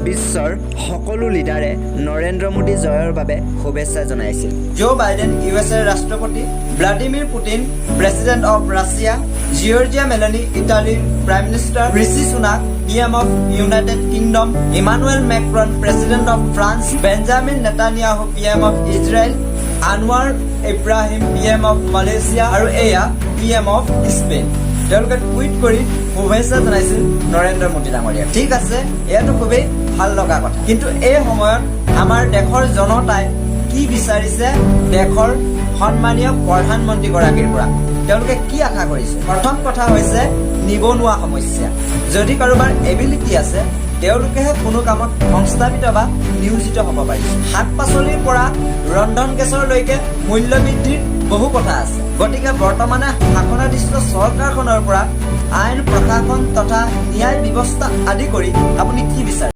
বিশ্বৰ সকলো লিডাৰে নৰেন্দ্ৰ মোদী জয়ৰ বাবে শুভেচ্ছা জনাইছিল। জো বাইডেন ইউএছএৰ ৰাষ্ট্ৰপতি, Vladimir Putin president of Russia, Giorgia Meloni ইটালীৰ prime minister, Rishi Sunak PM of United Kingdom, Emmanuel Macron president of France, Benjamin Netanyahu PM of Israel, Anwar Ibrahim PM of Malaysia আৰু এয়া PM অৱ স্পেইন। তেওঁলোকে tweet কৰি শুভেচ্ছা জনাইছিল নৰেন্দ্ৰ মোদী ডাঙৰীয়াক। ঠিক আছে, এয়াতো খুবেই ভাল লগা কথা, কিন্তু এই সময়ত আমাৰ দেশৰ জনতাই কি বিচাৰিছে দেশৰ সন্মানীয় প্ৰধানমন্ত্ৰীগৰাকীৰ পৰা? তেওঁলোকে কি আশা কৰিছে? প্ৰথম কথা হৈছে নিবনুৱা সমস্যা। যদি কাৰোবাৰ এবিলিটি আছে তেওঁলোকেহে কোনো কামত সংস্থাপিত বা নিয়োজিত হ'ব পাৰিছে। শাক পাচলিৰ পৰা ৰন্ধন গেছৰলৈকে মূল্য বৃদ্ধিৰ বহু কথা আছে। গতিকে বৰ্তমানে শাসনাধীষ্ঠ চৰকাৰখনৰ পৰা আইন প্ৰশাসন তথা ন্যায় ব্যৱস্থা আদি কৰি আপুনি কি বিচাৰে?